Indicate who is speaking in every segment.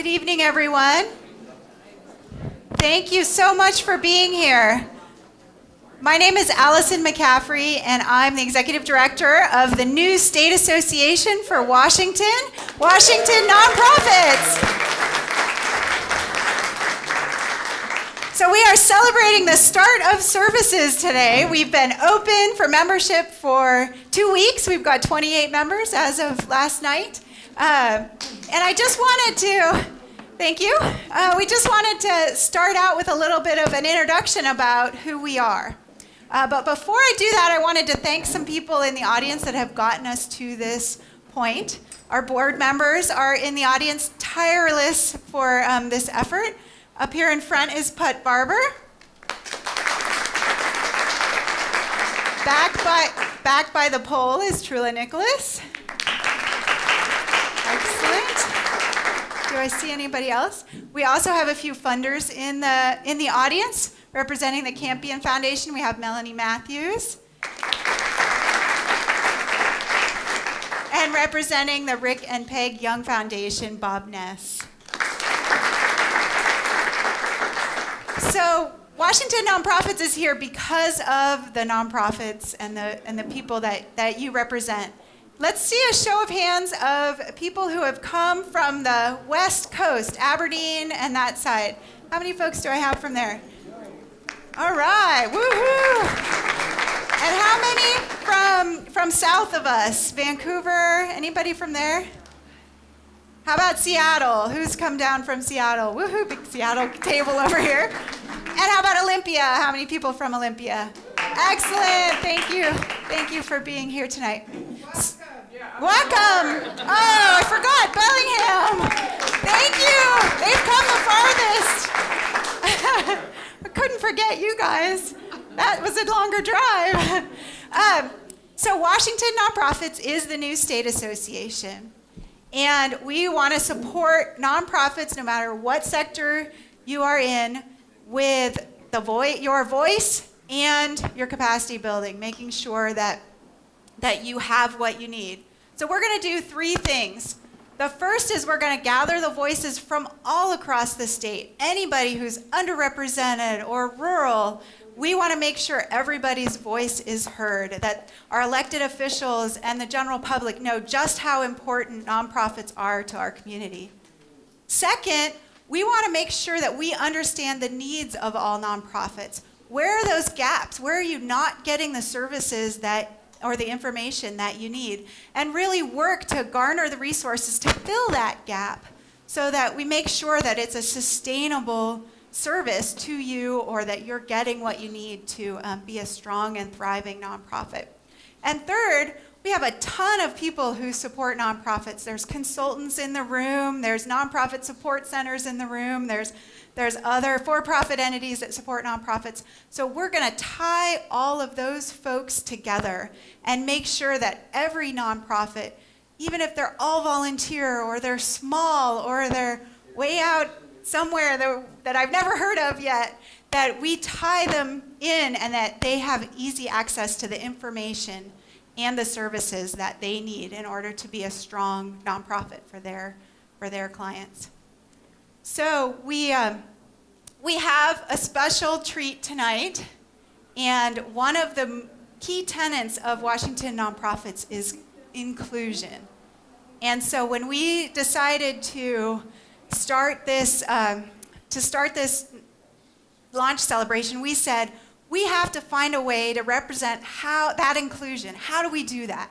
Speaker 1: Good evening, everyone. Thank you so much for being here. My name is Allison McCaffrey, and I'm the Executive Director of the new State Association for Washington Nonprofits. So we are celebrating the start of services today. We've been open for membership for 2 weeks. We've got 28 members as of last night. And I just wanted to, thank you. We just wanted to start out with a little bit of an introduction about who we are. But before I do that, I wanted to thank some people in the audience that have gotten us to this point. Our board members are in the audience, tireless for this effort. Up here in front is Put Barber. Back by the pole is Trula Nicholas. Excellent. Do I see anybody else? We also have a few funders in the audience. Representing the Campion Foundation, we have Melanie Matthews. And representing the Rick and Peg Young Foundation, Bob Ness. So Washington Nonprofits is here because of the nonprofits and the people that you represent. Let's see a show of hands of people who have come from the West Coast, Aberdeen and that side. How many folks do I have from there? All right, woohoo! And how many from south of us? Vancouver, anybody from there? How about Seattle? Who's come down from Seattle? Woohoo, big Seattle table over here. And how about Olympia? How many people from Olympia? Excellent, thank you. Thank you for being here tonight. Welcome. Oh, I forgot, Bellingham. Thank you. They've come the farthest. I couldn't forget you guys. That was a longer drive. So Washington Nonprofits is the new state association. And we want to support nonprofits no matter what sector you are in with your voice and your capacity building, making sure that you have what you need. So we're going to do 3 things. The first is we're going to gather the voices from all across the state. Anybody who's underrepresented or rural, we want to make sure everybody's voice is heard, that our elected officials and the general public know just how important nonprofits are to our community. Second, we want to make sure that we understand the needs of all nonprofits. Where are those gaps? Where are you not getting the services or the information that you need? And really work to garner the resources to fill that gap so that we make sure that it's a sustainable service to you or that you're getting what you need to be a strong and thriving nonprofit. And third, we have a ton of people who support nonprofits. There's consultants in the room, there's nonprofit support centers in the room, there's other for-profit entities that support nonprofits. So we're going to tie all of those folks together and make sure that every nonprofit, even if they're all volunteer or they're small or they're way out somewhere that I've never heard of yet, that we tie them in and that they have easy access to the information and the services that they need in order to be a strong nonprofit for their clients. So we have a special treat tonight, and one of the key tenets of Washington Nonprofits is inclusion. And so when we decided to start this launch celebration, we said, we have to find a way to represent that inclusion. How do we do that?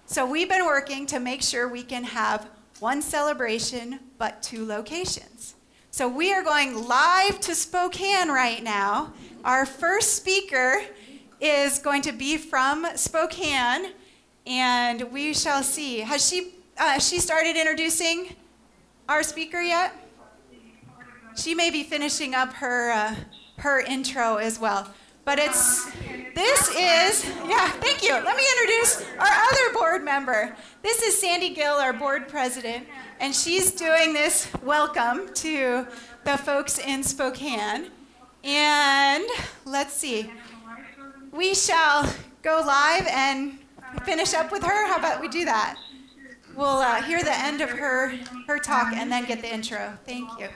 Speaker 1: So we've been working to make sure we can have one celebration, but 2 locations. So we are going live to Spokane right now. Our first speaker is going to be from Spokane, and we shall see. Has she started introducing our speaker yet? She may be finishing up her intro as well. But thank you. Let me introduce our other board member. This is Sandy Gill, our board president, and she's doing this welcome to the folks in Spokane. And let's see, we shall go live and finish up with her. How about we do that? we'll hear the end of her talk and then get the intro. Thank you.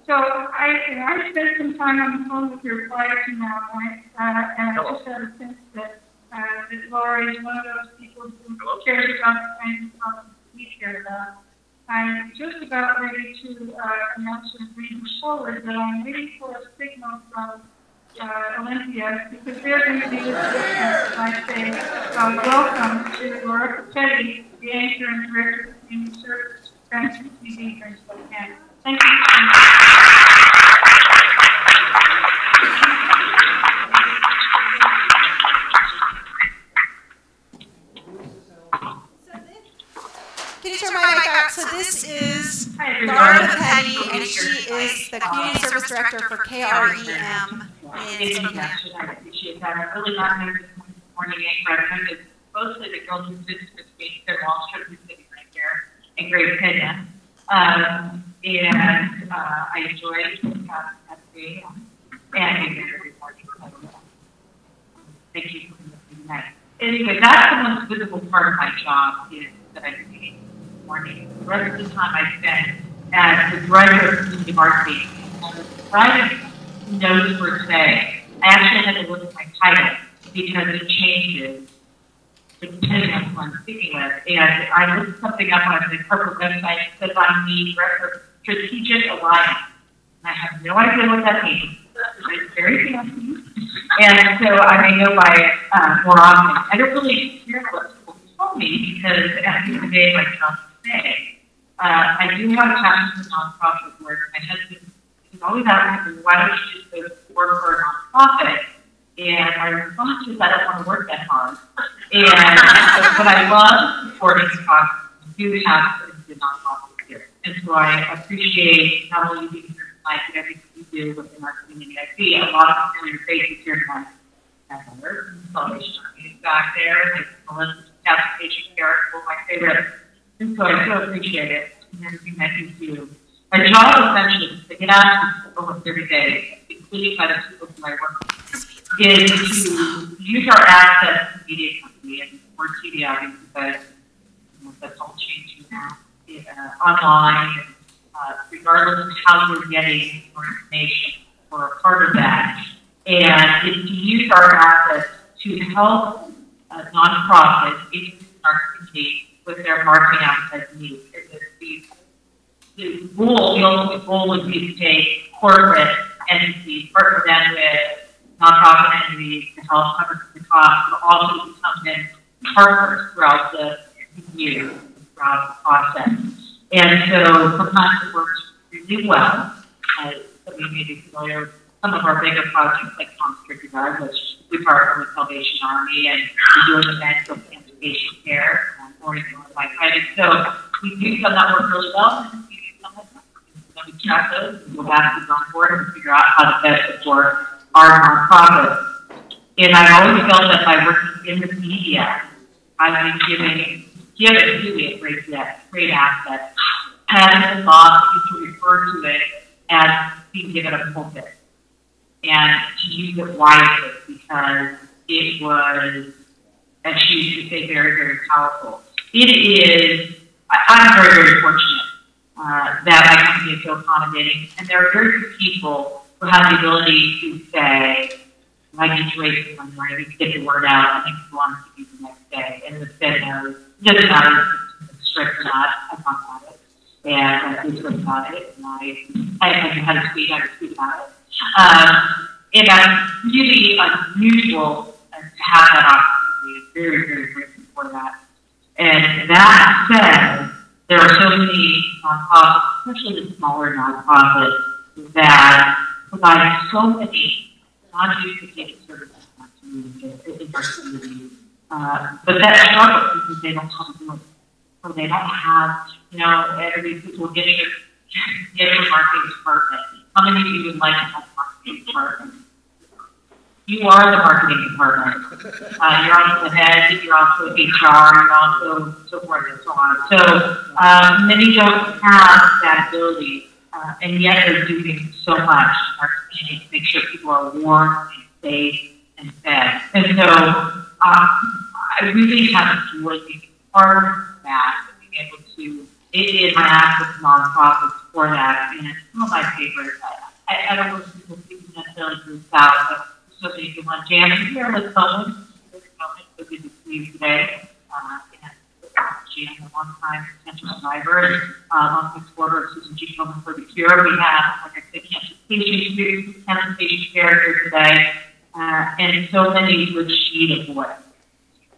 Speaker 2: So I spent some time on the phone with your prior to now, and I just had a sense that Laura is one of those people who cares about the kinds of problems we care about. I'm just about ready to announce and bring forward that I'm waiting for a signal from Olympia, because they're going to be with us. I say welcome to Laura Petty, the anchor and director of Community Service, Francis TV here in Spokane. Thank you so much.
Speaker 1: Can you turn my mic up? So this is Laura Petty, and she is the Community Service Director for KREM in Spokane.
Speaker 3: I appreciate that. I'm really not here this morning anchor. I'm just mostly the girls who visit between their Wall Street, who's sitting right here, and Great Canyon. I enjoy having and every morning. Thank you for listening tonight. Anyway, that's the most visible part of my job is that I do in the morning. The rest of the time I spend as the director of community marketing. Private knows for today. I actually had to look at my title because it changes depending on who I'm speaking with. And I looked something up on the corporate website that says I'm the director of strategic alliance. And I have no idea what that means. It's very fancy. And so I may go by it more often. I don't really hear what people tell me because at the end of the day, my job today, I do have a passion for nonprofit work. My husband is always asking me, why don't you just go to work for a nonprofit? And my response is, I don't want to work that hard. But I love supporting nonprofits. We do have the nonprofits here. And so I appreciate not only being here tonight, but everything you do within our community. I see a lot of familiar faces here tonight. Heather, Salvation Army is back there. There's Melissa, Patient Care, one of my favorites. And so I so appreciate it and everything that you do. My job essentially is to get out almost every day, including by the people who I work with, is to use our assets as a media company, and we're TV obviously, but that's all changing now online. Regardless of how you're getting your information, we're a part of that. And it's to use our assets to help nonprofits, agencies in our community, with their marketing asset needs. The ultimate goal would be to take corporate entities, partner them with nonprofit entities to help cover the costs, but also become then partners throughout the year, throughout the process. And so sometimes it works really well. Some of you may be familiar with some of our bigger projects like Constricted Guard, which we partner with Salvation Army, and we do an event with Patient Care, or even with Vitality. So we do some that work really well, and we do some that don't. Then we track those, and go back to the drawing board and figure out how to best support our nonprofits. And I've always felt that by working in the media, I've been given really a great asset. Having the boss, you can refer to it as being given a pulpit and to use it wisely because it was, as she used to say, very, very powerful. It is, I'm very, very fortunate that my company is so accommodating, and there are very few people who have the ability to say, I need to raise some money, I need to get the word out, I think people want to do the next day. And instead knows, it doesn't matter if it's strict or not, I talk about it. And I feel about it, and I had a tweet about it. And that's really unusual to have that opportunity. I'm very, very grateful for that. And that said, there are so many nonprofits, especially the smaller nonprofits, that provide so many non-duplicated services in our community. But that struggle because they don't have to do it. So they don't have, every people get your marketing department. How many of you would like to have a marketing department? You are the marketing department. You're also the head, you're also HR, you're also so forth and so on. So many don't have that ability, and yet they're doing so much in our community to make sure people are warm and safe and fed. And so I really have enjoyed being part of that, and being able to interact with nonprofits for that. And some of my favorites, I don't know if people necessarily group out, but so that you want to jam here, let's go. So good to see you today. And a long-time potential survivor, long-time supporter of Susan G. Komen for the Cure. We have, like I said, cancer patient care here today, and so many which need a voice.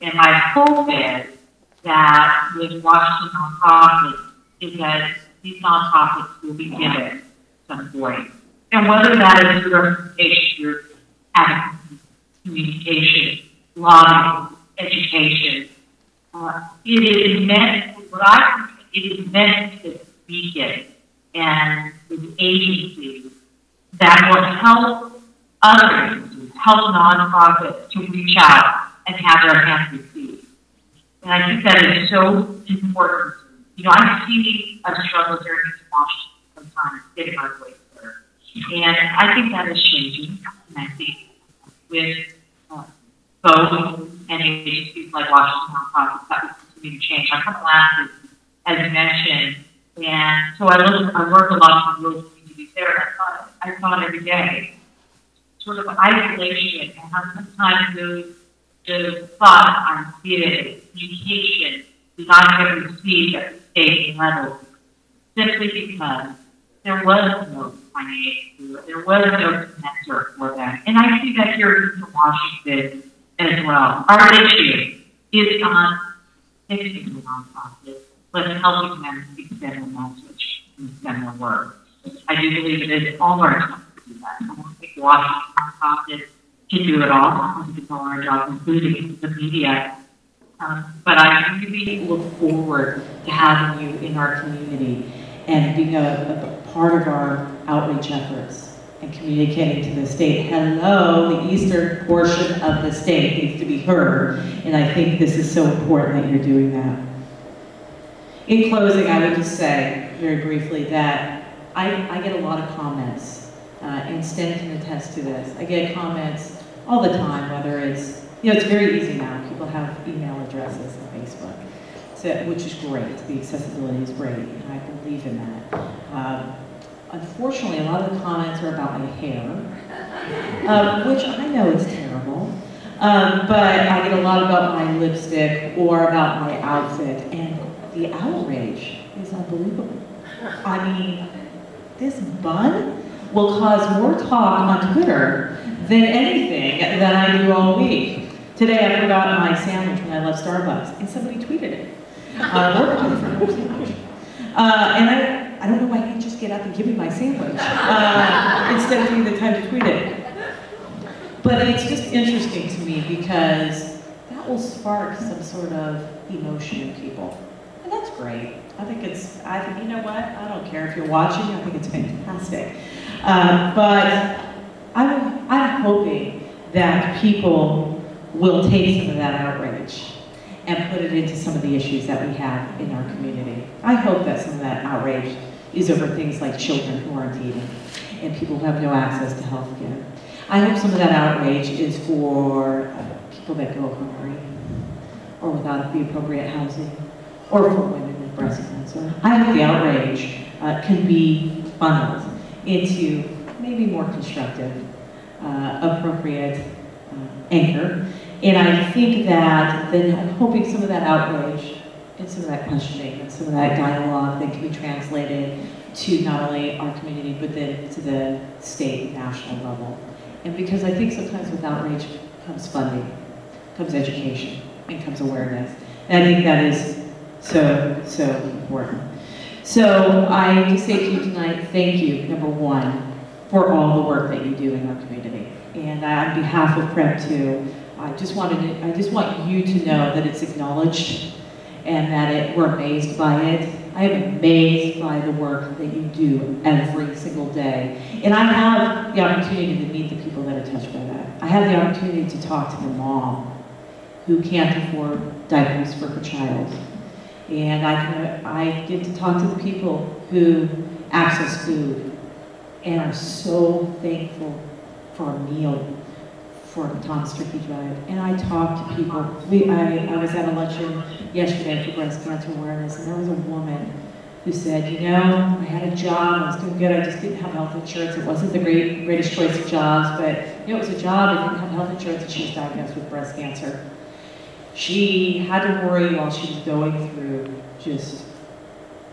Speaker 3: And my hope is that with Washington nonprofits, is that these nonprofits will be given some voice. And whether that is through representation, through advocacy, communication, lobbying, education, it is meant, it is meant to beacon and an agency that will help others, help nonprofits to reach out and have their hands received. And I think that is so important. You know, I see a struggle here in Washington sometimes in our place there. And I think that is changing. And I think with both and agencies like Washington nonprofits, that will continue to change. I'm from Alaska, as mentioned, and so I work a lot with rural communities there. I thought every day, sort of isolation, and how sometimes those thoughts are needed, communication is not getting received at the state level, simply because there was no financial, there was no connector for that. And I see that here in Washington as well. Our issue is not fixing the nonprofit, but helping them extend the message and extend their work. I do believe it is all our job to do that. I don't think Washington nonprofits can do it all. I think it's all our job, including the media. But I really look forward to having you in our community and being a part of our outreach efforts and communicating to the state. Hello, the eastern portion of the state needs to be heard, and I think this is so important that you're doing that. In closing, I would just say, very briefly, that I get a lot of comments, and Sten can attest to this. I get comments all the time, whether it's, you know, it's very easy now. People have email addresses on Facebook, so, which is great. The accessibility is great, and I believe in that. Unfortunately, a lot of the comments are about my hair, which I know is terrible, but I get a lot about my lipstick or about my outfit, and the outrage is unbelievable. I mean, this bun will cause more talk on Twitter than anything that I do all week. Today I forgot my sandwich when I left Starbucks, and somebody tweeted it. And I don't know why he just get up and give me my sandwich instead of taking the time to tweet it. But it's just interesting to me because that will spark some sort of emotion in people. And that's great. I think, you know what? I don't care if you're watching, I think it's fantastic. But I'm hoping that people will take some of that outrage and put it into some of the issues that we have in our community. I hope that some of that outrage is over things like children who aren't eating and people who have no access to health care. I hope some of that outrage is for people that go hungry or without the appropriate housing or for women with breast cancer. I hope the outrage can be funneled into maybe more constructive, appropriate anchor. And I think that then I'm hoping some of that outrage and some of that questioning and some of that dialogue that can be translated to not only our community, but then to the state and national level. And because I think sometimes with outrage comes funding, comes education, and comes awareness. And I think that is so, so important. So I just say to you tonight, thank you, number one, for all the work that you do in our community. And on behalf of PrEP 2, I just want you to know that it's acknowledged and that we're amazed by it. I am amazed by the work that you do every single day. And I have the opportunity to meet the people that are touched by that. I have the opportunity to talk to the mom who can't afford diapers for her child. And I get to talk to the people who access food and are so thankful for a meal,
Speaker 4: for Tom Strickey Drive. And I talked to people. I was at a luncheon yesterday for breast cancer awareness, and there was a woman who said, you know, I had a job, I was doing good, I just didn't have health insurance. It wasn't the greatest choice of jobs, but you know, it was a job, I didn't have health insurance, and she was diagnosed with breast cancer. She had to worry while she was going through just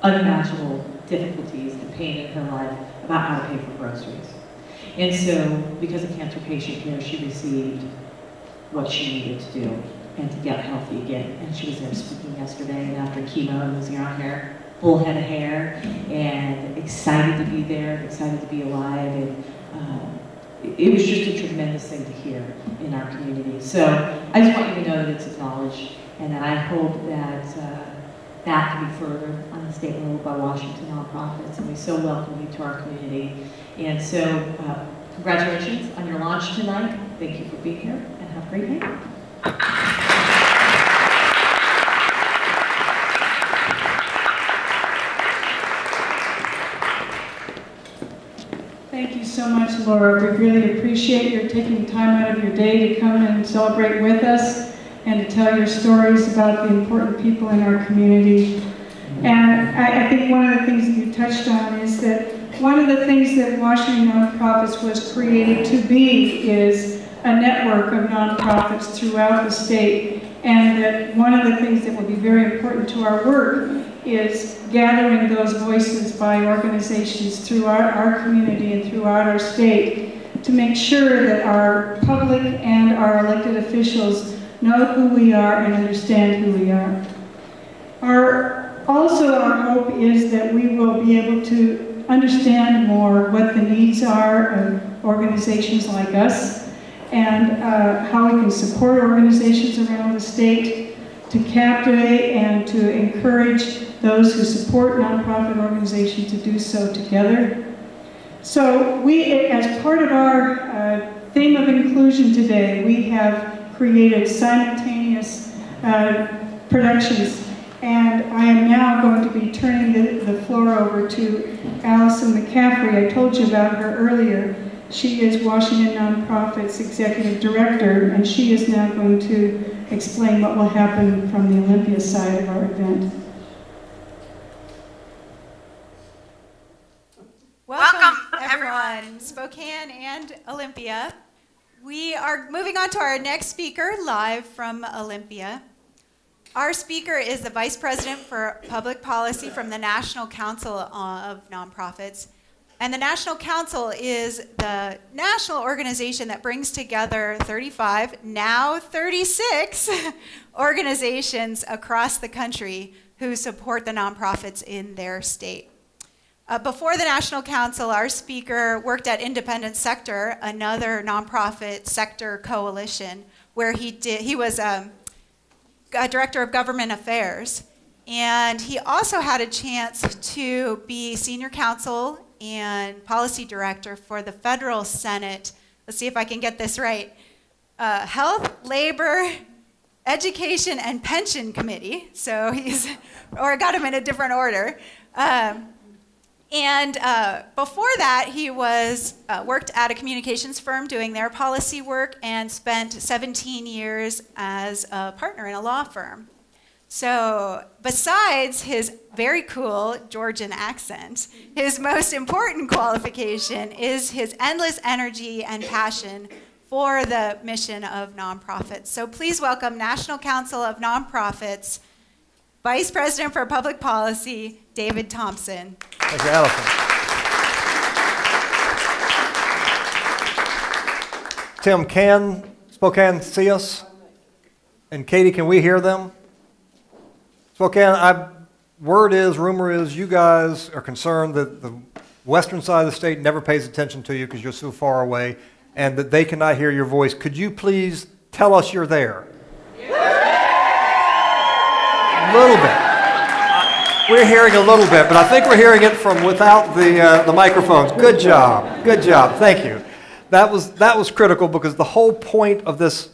Speaker 4: unimaginable difficulties and pain in her life about how to pay for groceries. And so, because of Cancer Patient Care, she received what she needed to do and to get healthy again. And she was there speaking yesterday, and after chemo and losing her hair, full head of hair, and excited to be there, excited to be alive, and it was just a tremendous thing to hear in our community. So I just want you to know that it's acknowledged, and I hope that that can be furthered on the state level by Washington nonprofits, and we so welcome you to our community. And so congratulations on your launch tonight. Thank you for being here, and have a great night.
Speaker 2: Thank you so much, Laura. We really appreciate your taking time out of your day to come and celebrate with us and to tell your stories about the important people in our community. And I think one of the things that you touched on is that one of the things that Washington Nonprofits was created to be is a network of nonprofits throughout the state. And that one of the things that will be very important to our work is gathering those voices by organizations throughout our community and throughout our state to make sure that our public and our elected officials know who we are and understand who we are. Also, our hope is that we will be able to understand more what the needs are of organizations like us and how we can support organizations around the state to captivate and to encourage those who support nonprofit organizations to do so together. So we, as part of our theme of inclusion today, we have created simultaneous productions. And I am now going to be turning the floor over to Allison McCaffrey. I told you about her earlier. She is Washington Nonprofits Executive Director, and she is now going to explain what will happen from the Olympia side of our event.
Speaker 1: Welcome everyone, Spokane and Olympia. We are moving on to our next speaker live from Olympia. Our speaker is the Vice President for Public Policy from the National Council of Nonprofits. And the National Council is the national organization that brings together 35, now 36 organizations across the country who support the nonprofits in their state. Before the National Council, our speaker worked at Independent Sector, another nonprofit sector coalition, where he was a Director of Government Affairs. And he also had a chance to be Senior Counsel and Policy Director for the Federal Senate. Let's see if I can get this right. Health, Labor, Education, and Pension Committee. So or I got him in a different order. Before that, he worked at a communications firm doing their policy work and spent 17 years as a partner in a law firm. So besides his very cool Georgian accent, his most important qualification is his endless energy and passion for the mission of nonprofits. So please welcome National Council of Nonprofits, Vice President for Public Policy, David Thompson.
Speaker 5: Thank you, Allison. Tim, can Spokane see us? And Katie, can we hear them? Spokane, rumor is you guys are concerned that the western side of the state never pays attention to you because you're so far away and that they cannot hear your voice. Could you please tell us you're there? A little bit. We're hearing a little bit, but I think we're hearing it from without the microphones. Good job. Good job. Thank you. That was critical because the whole point of this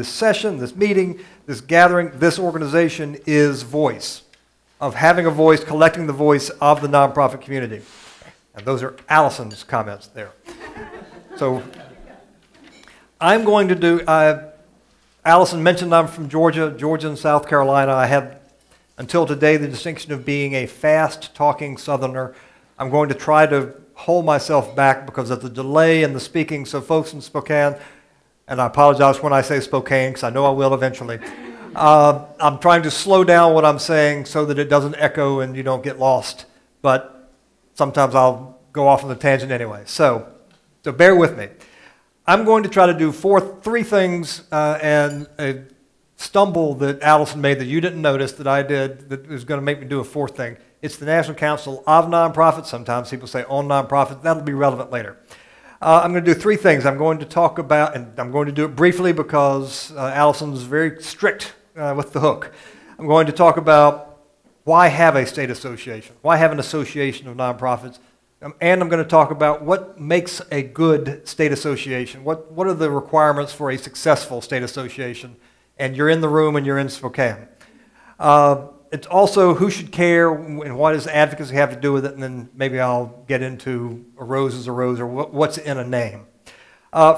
Speaker 5: session, this meeting, this gathering, this organization is voice, of having a voice, collecting the voice of the nonprofit community. And those are Allison's comments there. So I'm going to do, Allison mentioned I'm from Georgia, and South Carolina. I have, until today, the distinction of being a fast-talking Southerner. I'm going to try to hold myself back because of the delay in the speaking. So folks in Spokane, and I apologize when I say Spokane because I know I will eventually, I'm trying to slow down what I'm saying so that it doesn't echo and you don't get lost. But sometimes I'll go off on a tangent anyway. So bear with me. I'm going to try to do three things and a stumble that Allison made that you didn't notice that I did that is going to make me do a fourth thing. It's the National Council of Nonprofits. Sometimes people say on nonprofits. That'll be relevant later. I'm going to do three things. I'm going to talk about, and I'm going to do it briefly because Allison's very strict with the hook. I'm going to talk about why have a state association? Why have an association of nonprofits? And I'm going to talk about what makes a good state association. What are the requirements for a successful state association? And you're in the room and you're in Spokane. It's also who should care and what does advocacy have to do with it, and then maybe I'll get into a rose is a rose or what's in a name.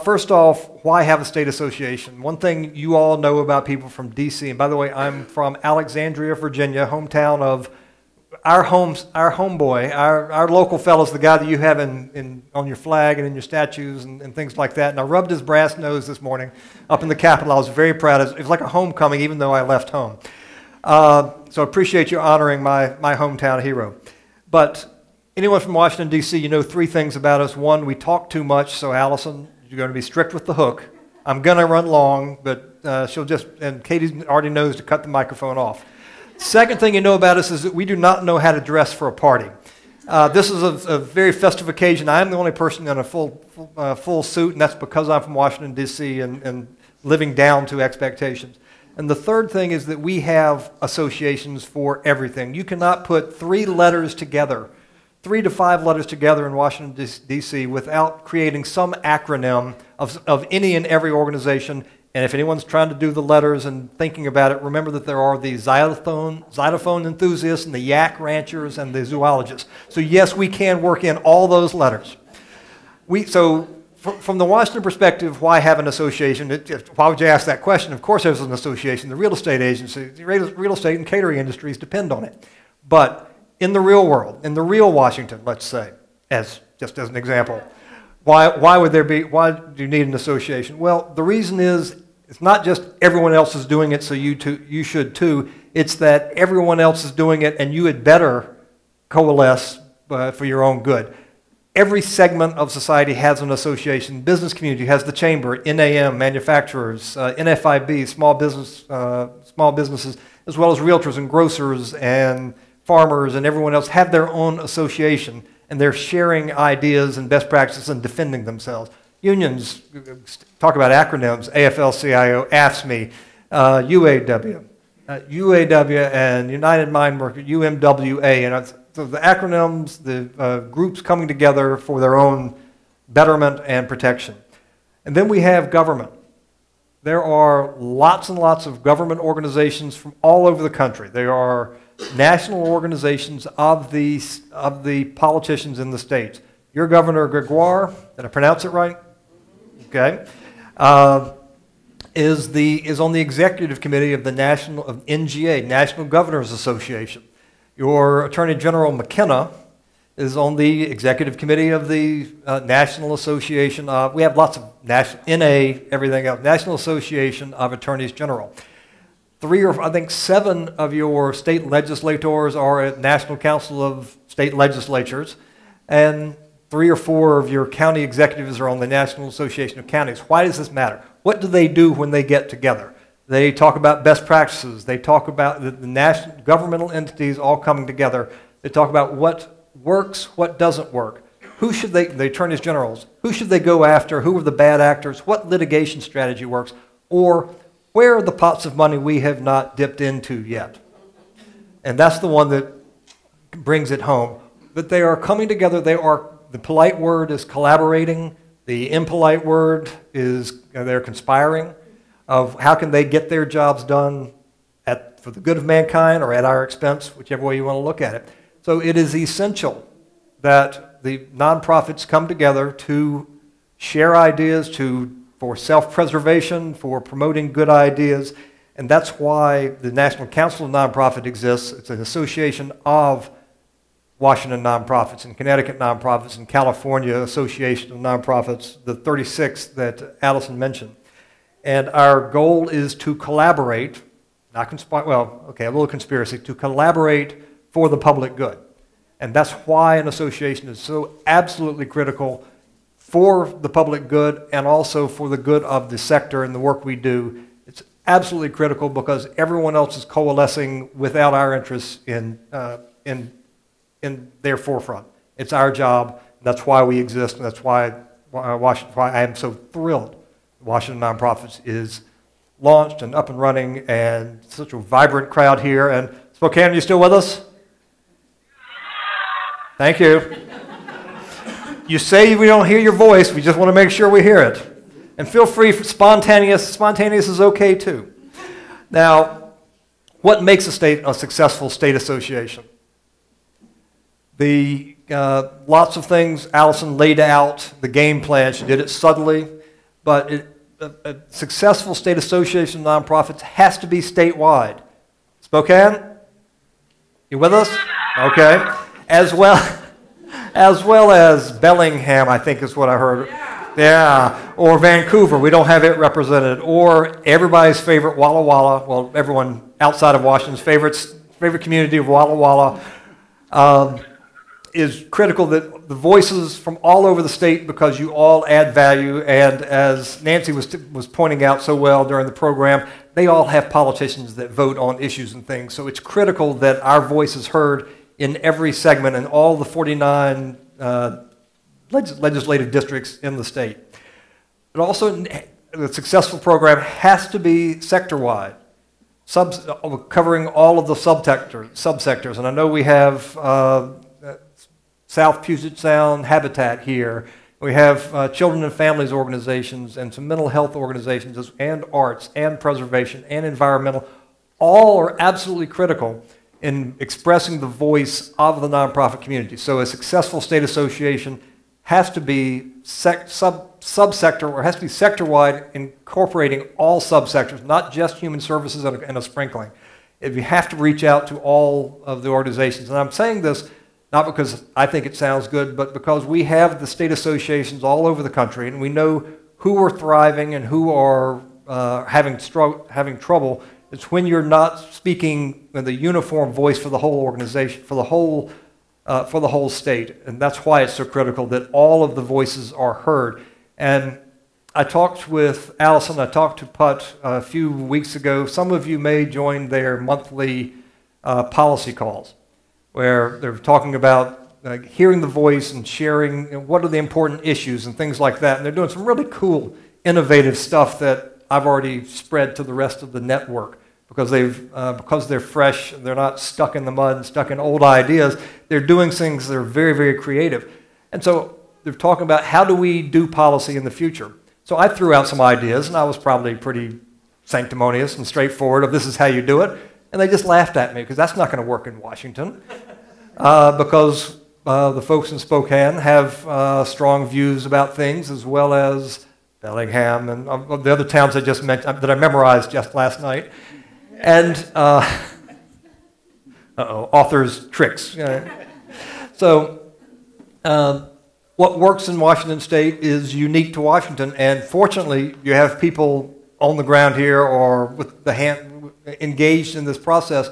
Speaker 5: First off, why have a state association? One thing you all know about people from D.C., and by the way, I'm from Alexandria, Virginia, hometown of our homeboy, our local fellow's the guy that you have on your flag and in your statues and things like that. And I rubbed his brass nose this morning up in the Capitol. I was very proud. It was like a homecoming, even though I left home. So I appreciate you honoring my hometown hero. But anyone from Washington, D.C., you know three things about us. One, we talk too much, so Allison, you're going to be strict with the hook. I'm going to run long, but she'll just, and Katie already knows to cut the microphone off. Second thing you know about us is that we do not know how to dress for a party. This is a very festive occasion. I'm the only person in a full suit, and that's because I'm from Washington, D.C., and living down to expectations. And the third thing is that we have associations for everything. You cannot put 3 letters together, 3 to 5 letters together in Washington, D.C. without creating some acronym of any and every organization. And if anyone's trying to do the letters and thinking about it, remember that there are the xylophone enthusiasts and the yak ranchers and the zoologists. So yes, we can work in all those letters. From the Washington perspective, why have an association? Why would you ask that question? Of course there's an association. The real estate agency, the real estate and catering industries depend on it. But in the real world, in the real Washington, let's say, just as an example, why do you need an association? Well, the reason is it's not just everyone else is doing it, so you should too. It's that everyone else is doing it, and you had better coalesce for your own good. Every segment of society has an association. Business community has the chamber, NAM, manufacturers, NFIB, small businesses, as well as realtors and grocers and farmers and everyone else have their own association, and they're sharing ideas and best practices and defending themselves. Unions, talk about acronyms, AFL-CIO, AFSCME, UAW, and United Mine Workers, UMWA. And so the acronyms, the groups coming together for their own betterment and protection. And then we have government. There are lots and lots of government organizations from all over the country. There are national organizations of the politicians in the states. Your Governor Gregoire, did I pronounce it right? Okay, is on the executive committee of the NGA, National Governors Association. Your Attorney General McKenna is on the executive committee of the National Association of, we have lots of NA, everything else, National Association of Attorneys General. 7 of your state legislators are at National Council of State Legislatures, and 3 or 4 of your county executives are on the National Association of Counties. Why does this matter? What do they do when they get together? They talk about best practices. They talk about the national governmental entities all coming together. They talk about what works, what doesn't work. Who should the attorneys generals, who should they go after? Who are the bad actors? What litigation strategy works? Or where are the pots of money we have not dipped into yet? And that's the one that brings it home. That they are coming together. The polite word is collaborating. The impolite word is they're conspiring of how can they get their jobs done for the good of mankind or at our expense, whichever way you want to look at it. So it is essential that the nonprofits come together to share ideas, for self-preservation, for promoting good ideas, and that's why the National Council of Nonprofit exists. It's an association of Washington nonprofits and Connecticut nonprofits and California Association of Nonprofits, the 36 that Allison mentioned. And our goal is to collaborate, not conspire, well, okay, a little conspiracy, to collaborate for the public good. And that's why an association is so absolutely critical for the public good and also for the good of the sector and the work we do. It's absolutely critical because everyone else is coalescing without our interests in their forefront. It's our job, and that's why we exist, and that's why I am so thrilled Washington Nonprofits is launched and up and running, and such a vibrant crowd here. And Spokane, are you still with us? Thank you. You say we don't hear your voice, we just want to make sure we hear it. And feel free for spontaneous is okay too. Now, what makes a successful state association? Lots of things Allison laid out, the game plan, she did it subtly, but a successful state association of nonprofits has to be statewide. Spokane? You with us? Okay. As well as Bellingham, I think is what I heard. Yeah. Or Vancouver, we don't have it represented. Or everybody's favorite Walla Walla, well, everyone outside of Washington's favorite community of Walla Walla. Is critical that the voices from all over the state, because you all add value, and as Nancy was pointing out so well during the program, they all have politicians that vote on issues and things. So it's critical that our voice is heard in every segment in all the 49 legislative districts in the state. But also, the successful program has to be sector-wide, covering all of the subsectors. And I know we have South Puget Sound Habitat here. We have children and families organizations and some mental health organizations and arts and preservation and environmental. All are absolutely critical in expressing the voice of the nonprofit community. So a successful state association has to be subsector, or has to be sector-wide, incorporating all subsectors, not just human services and a sprinkling. If you have to reach out to all of the organizations. And I'm saying this not because I think it sounds good, but because we have the state associations all over the country, and we know who are thriving and who are having trouble. It's when you're not speaking with a uniform voice for the whole organization, for the whole state, and that's why it's so critical that all of the voices are heard. And I talked with Allison, I talked to Putt a few weeks ago. Some of you may join their monthly policy calls, where they're talking about hearing the voice and sharing what are the important issues and things like that. And they're doing some really cool, innovative stuff that I've already spread to the rest of the network because they're fresh, they're not stuck in the mud and stuck in old ideas. They're doing things that are very, very creative. And so they're talking about how do we do policy in the future. So I threw out some ideas, and I was probably pretty sanctimonious and straightforward of this is how you do it. And they just laughed at me because that's not going to work in Washington because the folks in Spokane have strong views about things, as well as Bellingham and the other towns I just mentioned that I memorized just last night. And author's tricks. So what works in Washington State is unique to Washington, and fortunately you have people on the ground here or with the hand engaged in this process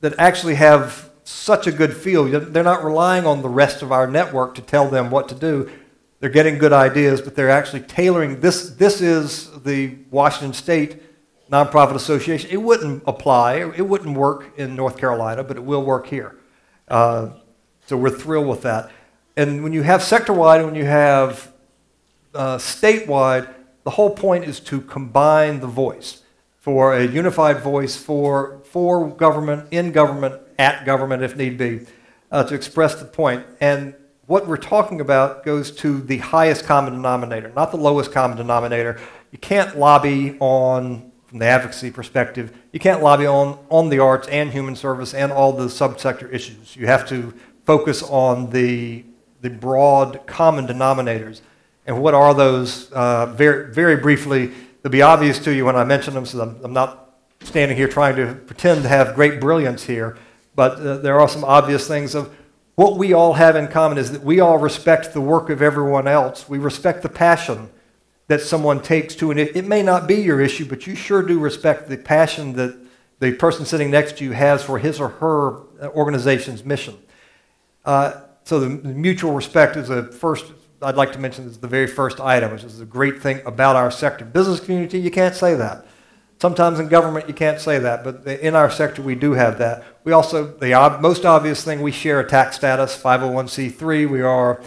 Speaker 5: that actually have such a good feel. They're not relying on the rest of our network to tell them what to do. They're getting good ideas, but they're actually tailoring this. This is the Washington State Nonprofit Association. It wouldn't apply, it wouldn't work in North Carolina, but it will work here. So we're thrilled with that. And when you have sector-wide and when you have statewide, the whole point is to combine the voice for a unified voice for government, in government, at government if need be, to express the point. And what we're talking about goes to the highest common denominator, not the lowest common denominator. You can't lobby on, from the advocacy perspective, you can't lobby on the arts and human service and all the subsector issues. You have to focus on the broad common denominators. And what are those? Very, very briefly, they'll be obvious to you when I mention them, so I'm not standing here trying to pretend to have great brilliance here, but there are some obvious things of what we all have in common is that we all respect the work of everyone else. We respect the passion that someone takes to, and it may not be your issue, but you sure do respect the passion that the person sitting next to you has for his or her organization's mission. So the mutual respect is the first, I'd like to mention, is the very first item, which is the great thing about our sector. Business community, you can't say that. Sometimes in government you can't say that, but in our sector we do have that. We also, the most obvious thing, we share a tax status, 501c3. We are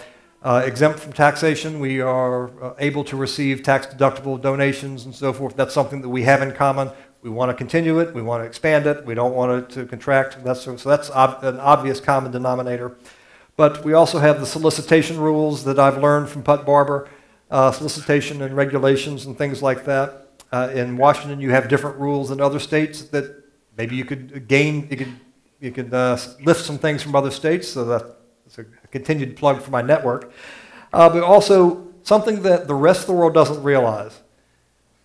Speaker 5: exempt from taxation. We are able to receive tax-deductible donations and so forth. That's something that we have in common. We want to continue it. We want to expand it. We don't want it to contract. So that's an obvious common denominator. But we also have the solicitation rules that I've learned from Putt Barber, solicitation and regulations and things like that. In Washington, you have different rules than other states that maybe you could gain, you could lift some things from other states, so that's a continued plug for my network. But also something that the rest of the world doesn't realize.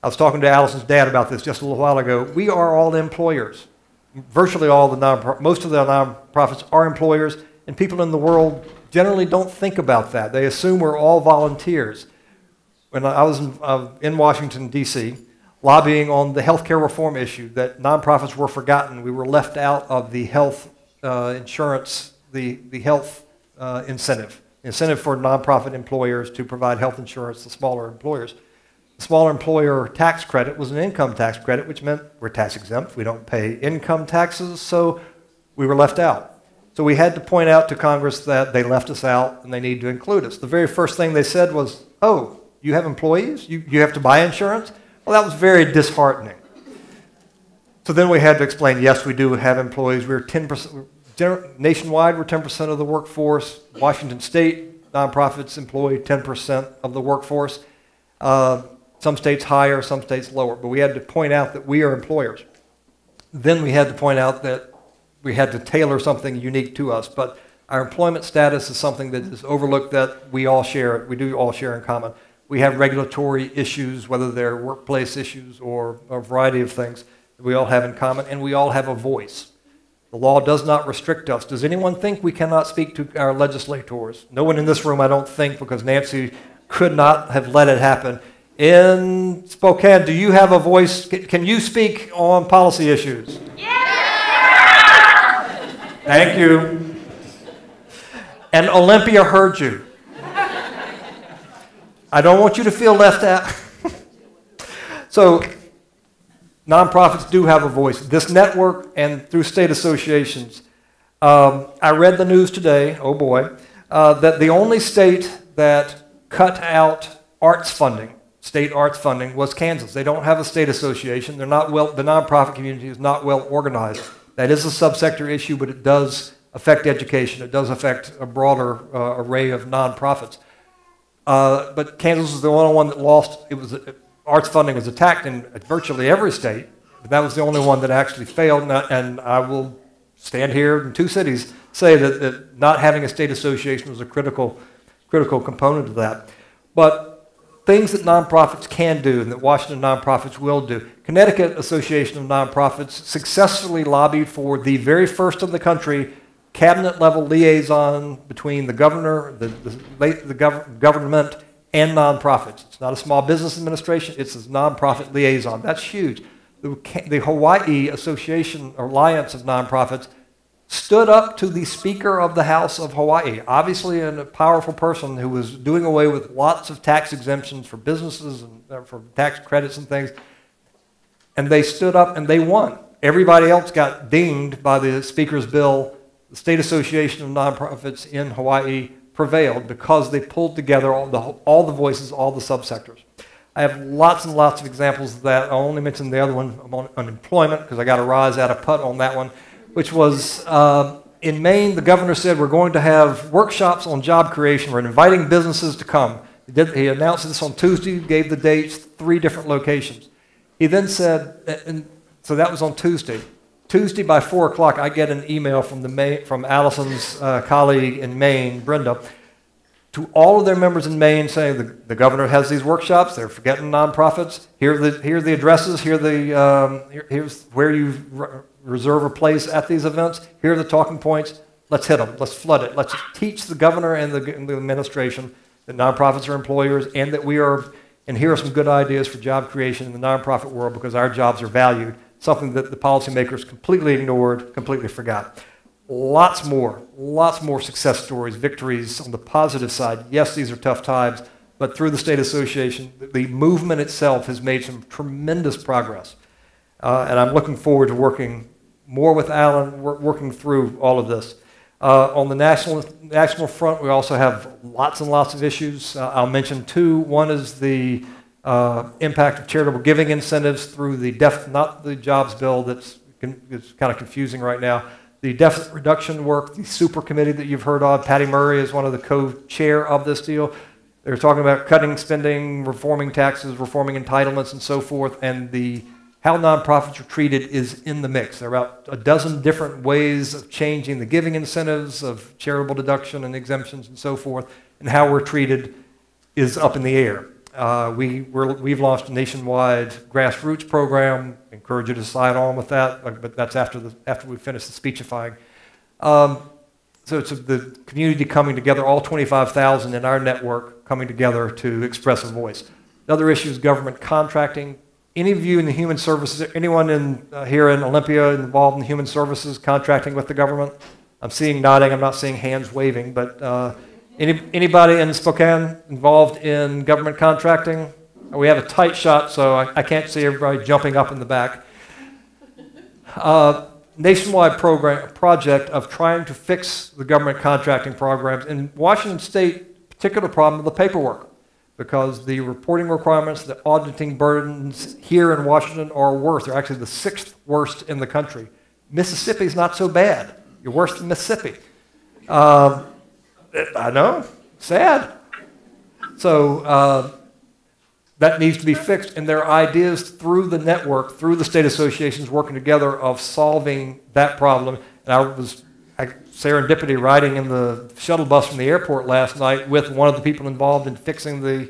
Speaker 5: I was talking to Allison's dad about this just a little while ago. We are all employers. Virtually all the most of the nonprofits are employers, and people in the world generally don't think about that. They assume we're all volunteers. When I was in Washington, D.C., lobbying on the healthcare reform issue, that nonprofits were forgotten. We were left out of the health insurance, the health incentive for nonprofit employers to provide health insurance to smaller employers. The smaller employer tax credit was an income tax credit, which meant we're tax exempt. We don't pay income taxes, so we were left out. So we had to point out to Congress that they left us out and they need to include us. The very first thing they said was, oh, you have employees? You have to buy insurance? Well, that was very disheartening. So then we had to explain, yes, we do have employees. We're 10%, nationwide, we're 10% of the workforce. Washington State, nonprofits employ 10% of the workforce. Some states higher, some states lower. But we had to point out that we are employers. Then we had to point out that we had to tailor something unique to us. But our employment status is something that is overlooked that we all share. We do all share in common. We have regulatory issues, whether they're workplace issues or a variety of things that we all have in common, and we all have a voice. The law does not restrict us. Does anyone think we cannot speak to our legislators? No one in this room, I don't think, because Nancy could not have let it happen. In Spokane, do you have a voice? Can you speak on policy issues?
Speaker 2: Yeah!
Speaker 5: Thank you. And Olympia heard you. I don't want you to feel left out. So, nonprofits do have a voice. This network and through state associations. I read the news today, oh boy, that the only state that cut out arts funding, state arts funding, was Kansas. They don't have a state association. They're not well, the nonprofit community is not well organized. That is a subsector issue, but it does affect education. It does affect a broader array of nonprofits. But Kansas was the only one that lost. Arts funding was attacked in virtually every state, but that was the only one that actually failed. And I will stand here in two cities say that not having a state association was a critical component of that. But things that nonprofits can do and that Washington nonprofits will do. Connecticut Association of Nonprofits successfully lobbied for the very first in the country cabinet-level liaison between the governor, the government, and nonprofits. It's not a small business administration, it's a nonprofit liaison. That's huge. The Hawaii Association, Alliance of Nonprofits, stood up to the Speaker of the House of Hawaii, obviously a powerful person who was doing away with lots of tax exemptions for businesses and for tax credits and things. And they stood up and they won. Everybody else got dinged by the Speaker's bill. The State Association of Nonprofits in Hawaii prevailed because they pulled together all the voices, all the subsectors. I have lots and lots of examples of that. I'll only mention the other one on unemployment because I got a rise out of Putt on that one, which was in Maine, the governor said we're going to have workshops on job creation. We're inviting businesses to come. He announced this on Tuesday, gave the dates, 3 different locations. He then said, and so that was on Tuesday. Tuesday by 4 o'clock, I get an email from Allison's colleague in Maine, Brenda. to all of their members in Maine saying the governor has these workshops, they're forgetting nonprofits, here are the addresses, here's where you reserve a place at these events, here are the talking points, let's hit them, let's flood it, let's teach the governor and the administration that nonprofits are employers and that we are, and here are some good ideas for job creation in the nonprofit world because our jobs are valued, something that the policymakers completely ignored, completely forgot. Lots more success stories, victories on the positive side. Yes, these are tough times, but through the state association, the movement itself has made some tremendous progress. And I'm looking forward to working more with Alan, working through all of this. On the national front, we also have lots and lots of issues. I'll mention two. One is the impact of charitable giving incentives through the not the jobs bill that's kind of confusing right now. The deficit reduction work, the super committee that you've heard of, Patty Murray is one of the co-chair of this deal. They're talking about cutting spending, reforming taxes, reforming entitlements, and so forth, and how nonprofits are treated is in the mix. There are about a dozen different ways of changing the giving incentives, of charitable deduction and exemptions and so forth, and how we're treated is up in the air. We've launched a nationwide grassroots program. I encourage you to sign on with that, but that's after we finish the speechifying. So it's the community coming together, all 25,000 in our network coming together to express a voice. Another issue is government contracting. Any of you in the human services, anyone here in Olympia involved in human services contracting with the government? I'm seeing nodding, I'm not seeing hands waving, but anybody in Spokane involved in government contracting? We have a tight shot, so I can't see everybody jumping up in the back. Nationwide project of trying to fix the government contracting programs. In Washington State, particular problem with the paperwork, because the reporting requirements, the auditing burdens here in Washington are worse. They're actually the 6th worst in the country. Mississippi's not so bad. You're worse than Mississippi. I know, sad. So that needs to be fixed, and there are ideas through the network, through the state associations working together of solving that problem. And I was serendipity riding in the shuttle bus from the airport last night with one of the people involved in fixing the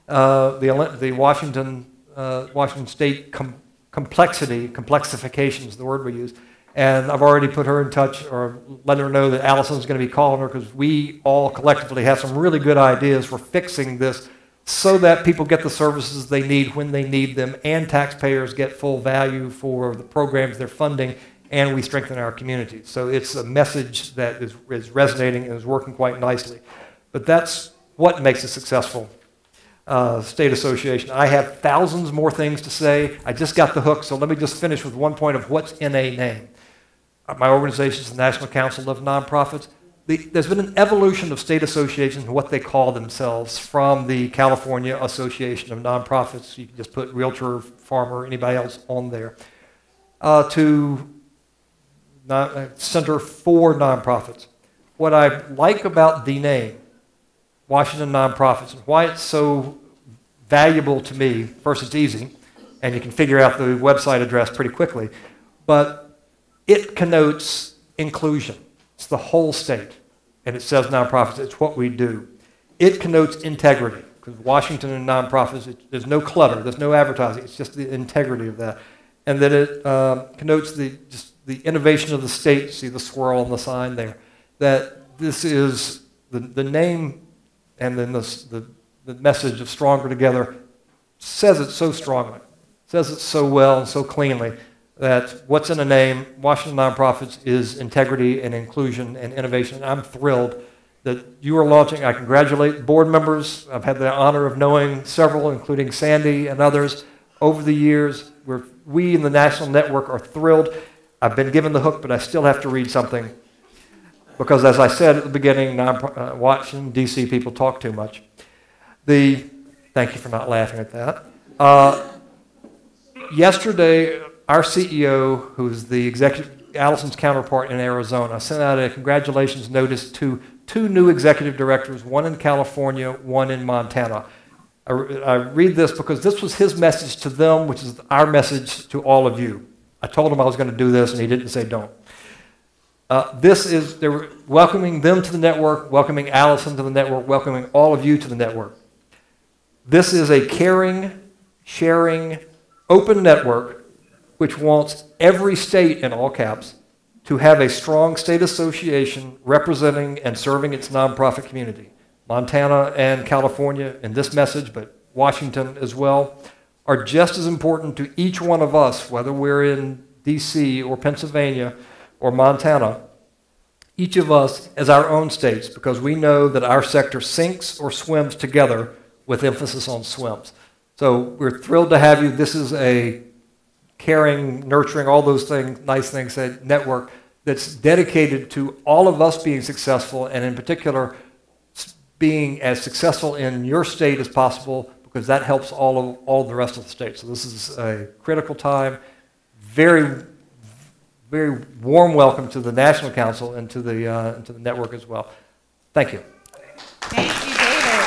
Speaker 5: Washington State complexification is the word we use. And I've already put her in touch or let her know that Allison's going to be calling her because we all collectively have some really good ideas for fixing this so that people get the services they need when they need them and taxpayers get full value for the programs they're funding and we strengthen our communities. So it's a message that is resonating and is working quite nicely. But that's what makes a successful state association. I have thousands more things to say. I just got the hook, so let me just finish with one point of what's in a name. My organization is the National Council of Nonprofits. There's been an evolution of state associations and what they call themselves from the California Association of Nonprofits. You can just put realtor, farmer, anybody else on there, to Center for Nonprofits. What I like about the name, Washington Nonprofits, and why it's so valuable to me, first it's easy, and you can figure out the website address pretty quickly, but it connotes inclusion. It's the whole state, and it says nonprofits. It's what we do. It connotes integrity, because Washington and nonprofits, there's no clutter, there's no advertising. It's just the integrity of that. And then it connotes the innovation of the state. See the swirl on the sign there. That this is the name, and then the message of Stronger Together says it so strongly, says it so well and so cleanly, that what's in a name, Washington Nonprofits, is integrity and inclusion and innovation. And I'm thrilled that you are launching. I congratulate board members. I've had the honor of knowing several, including Sandy and others, over the years. We in the national network are thrilled. I've been given the hook, but I still have to read something. Because as I said at the beginning, Washington, D.C. people talk too much. Thank you for not laughing at that. Yesterday, our CEO, who's the Allison's counterpart in Arizona, sent out a congratulations notice to 2 new executive directors, one in California, one in Montana. I read this because this was his message to them, which is our message to all of you. I told him I was going to do this, and he didn't say don't. They're welcoming them to the network, welcoming Allison to the network, welcoming all of you to the network. This is a caring, sharing, open network which wants every state, in all caps, to have a strong state association representing and serving its nonprofit community. Montana and California in this message, but Washington as well, are just as important to each one of us, whether we're in DC or Pennsylvania or Montana, each of us as our own states, because we know that our sector sinks or swims together with emphasis on swims. So we're thrilled to have you. This is a caring, nurturing, all those things, nice things said, network that's dedicated to all of us being successful, and in particular, being as successful in your state as possible, because that helps all the rest of the states. So this is a critical time. Very, very warm welcome to the National Council and to the network as well. Thank you.
Speaker 1: Thank you, David.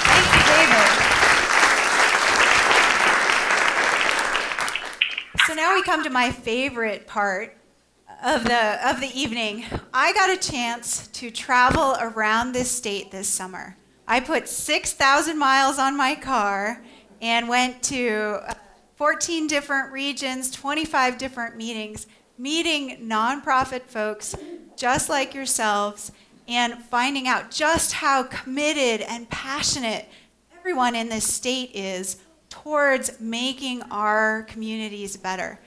Speaker 1: Thank you, David. So now we come to my favorite part of the evening. I got a chance to travel around this state this summer. I put 6,000 miles on my car and went to 14 different regions, 25 different meetings, meeting nonprofit folks just like yourselves and finding out just how committed and passionate everyone in this state is towards making our communities better.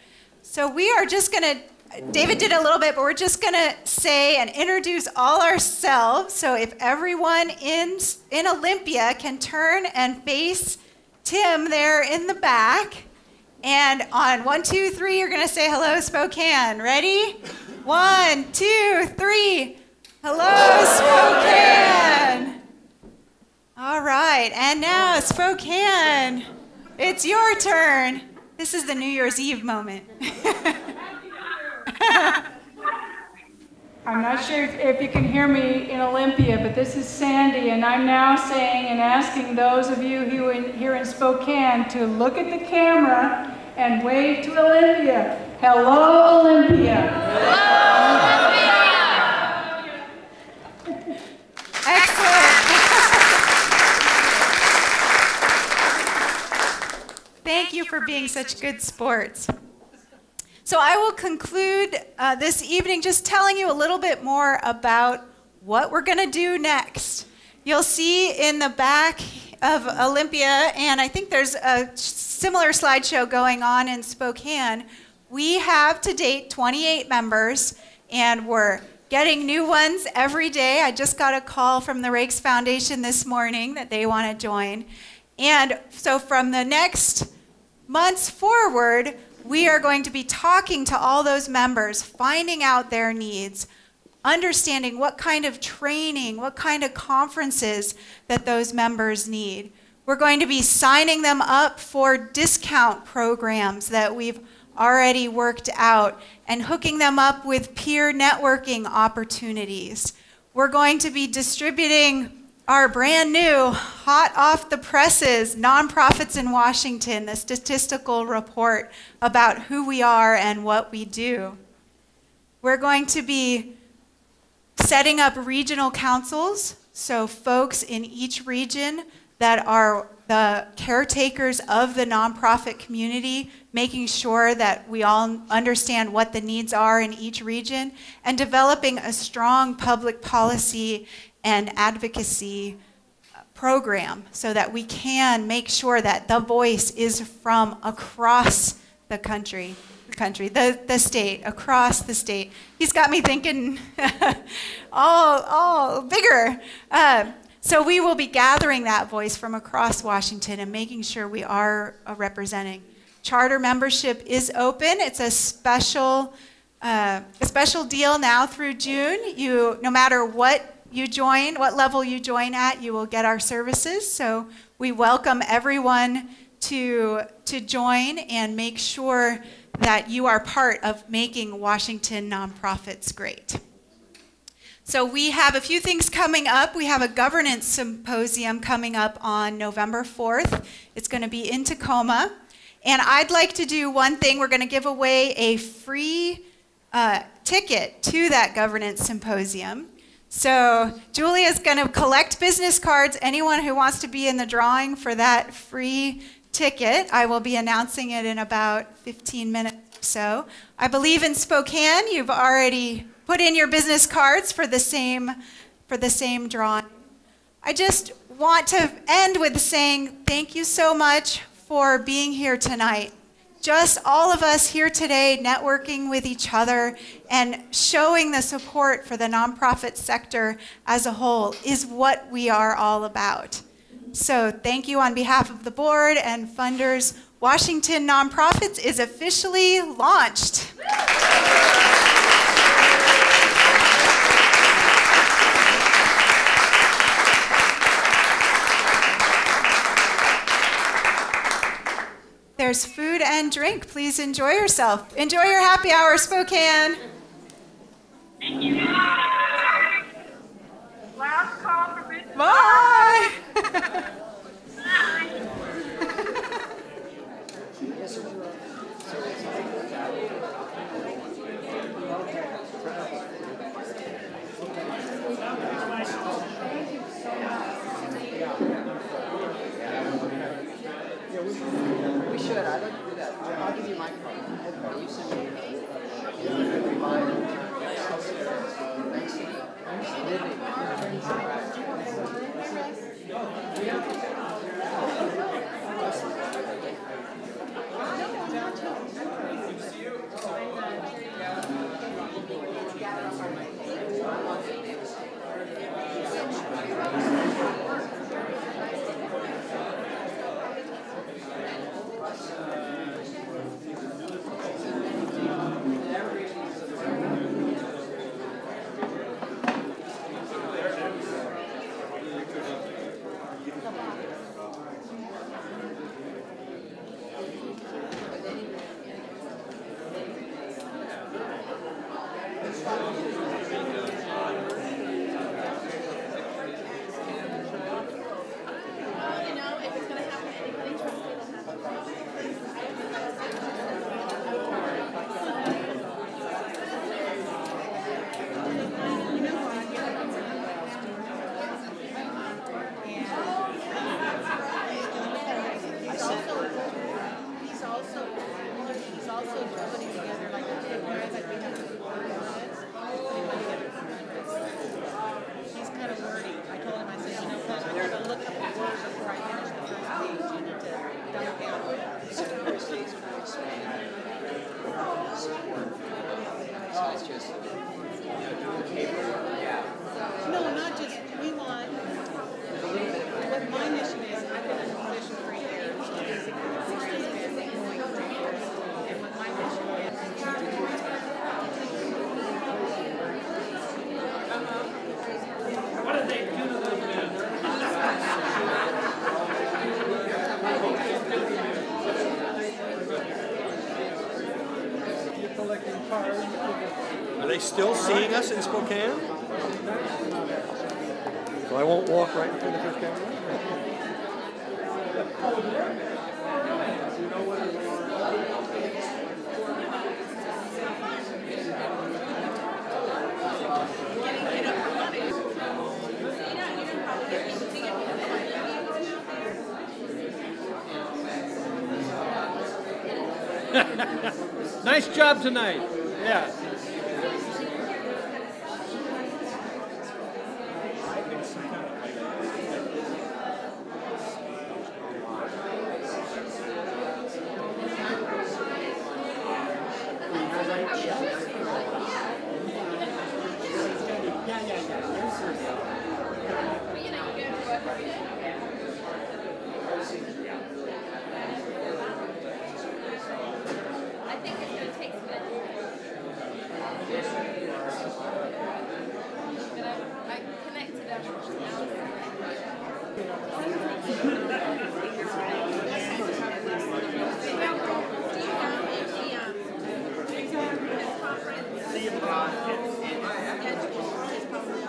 Speaker 1: So we are just going to, David did a little bit, but we're just going to say and introduce all ourselves. So if everyone in Olympia can turn and face Tim there in the back. And on 1, 2, 3, you're going to say hello, Spokane. Ready? 1, 2, 3. Hello, Spokane. All right. And now, Spokane, it's your turn. This is the New Year's Eve moment.
Speaker 2: I'm not sure if you can hear me in Olympia, but this is Sandy, and I'm now saying and asking those of you here in Spokane to look at the camera and wave to Olympia. Hello, Olympia.
Speaker 1: Hello, Olympia. Excellent. Thank you for being such good sports. So I will conclude this evening just telling you a little bit more about what we're going to do next. You'll see in the back of Olympia, and I think there's a similar slideshow going on in Spokane, we have to date 28 members, and we're getting new ones every day. I just got a call from the Rakes Foundation this morning that they want to join. And so from the next months forward, we are going to be talking to all those members, finding out their needs, understanding what kind of training, what kind of conferences that those members need. We're going to be signing them up for discount programs that we've already worked out and hooking them up with peer networking opportunities. We're going to be distributing our brand new, hot off the presses, Nonprofits in Washington, the statistical report about who we are and what we do. We're going to be setting up regional councils, so folks in each region that are the caretakers of the nonprofit community, making sure that we all understand what the needs are in each region, and developing a strong public policy and advocacy program so that we can make sure that the voice is from across the country, the state, across the state. He's got me thinking all bigger. So we will be gathering that voice from across Washington and making sure we are representing. Charter membership is open. It's a special deal now through June. No matter what you join, what level you join at, you will get our services. So we welcome everyone to join and make sure that you are part of making Washington nonprofits great. So we have a few things coming up. We have a governance symposium coming up on November 4th. It's going to be in Tacoma. And I'd like to do one thing. We're going to give away a free ticket to that governance symposium. So Julia's going to collect business cards. Anyone who wants to be in the drawing for that free ticket, I will be announcing it in about 15 minutes or so. I believe in Spokane, you've already put in your business cards for the same drawing. I just want to end with saying thank you so much for being here tonight. Just all of us here today networking with each other and showing the support for the nonprofit sector as a whole is what we are all about. So thank you on behalf of the board and funders. Washington Nonprofits is officially launched. There's food and drink. Please enjoy yourself. Enjoy your happy hour, Spokane.
Speaker 2: Thank you. Last call for business.
Speaker 1: Bye.
Speaker 6: We should. I'd like to do that. I'll give you my card. You send me.
Speaker 7: No, not just, we want, what my mission is, I've been in a position for years, and what my mission is.
Speaker 8: What did they do to those men?
Speaker 5: Are they still seeing us in Spokane? So I won't walk right in front of your camera?
Speaker 8: Nice job tonight. Yeah.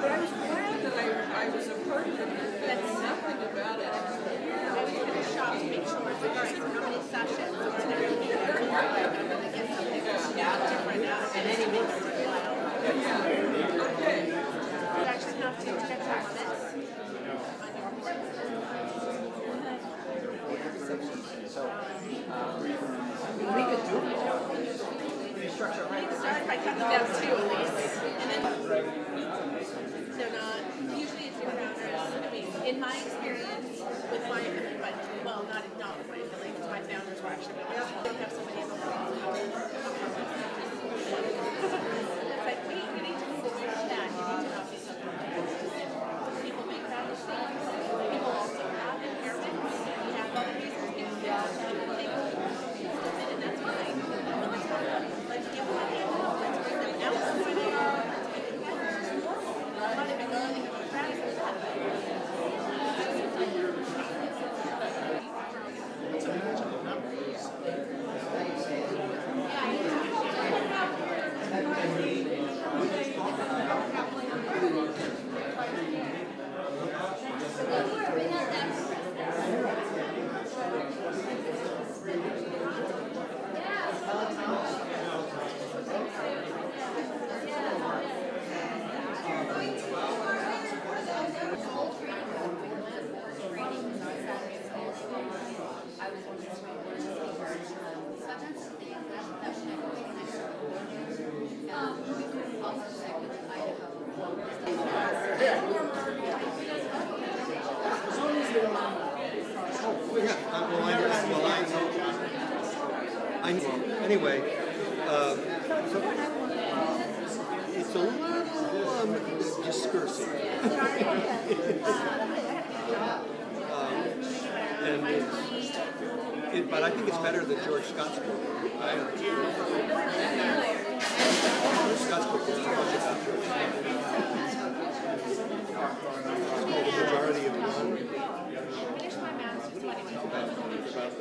Speaker 7: But I was glad that I was a part of it. That's nothing to Them too, at least. And then they're not, usually it's your founders. I mean, in my experience with my affiliate, but, well, not with my affiliate, it's my founders were actually, but we also have somebody in the world. It's like, we need to move around that. You need to have something. People make that mistake. People also have impairments. We have other reasons people feel and that's fine. But let's talk about it. Let's give them a hand out. Let's bring them out to where they are. Let's make it better. It's normal. I'm not even learning about practice with that.
Speaker 5: Anyway, so it's a little discursive. But I think it's better than George Scott's book. George Scott's book is too much about George Scott. It's called The Majority of One.
Speaker 7: Finished my master's when I was about the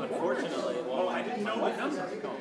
Speaker 8: Unfortunately, well, I didn't know what number to call.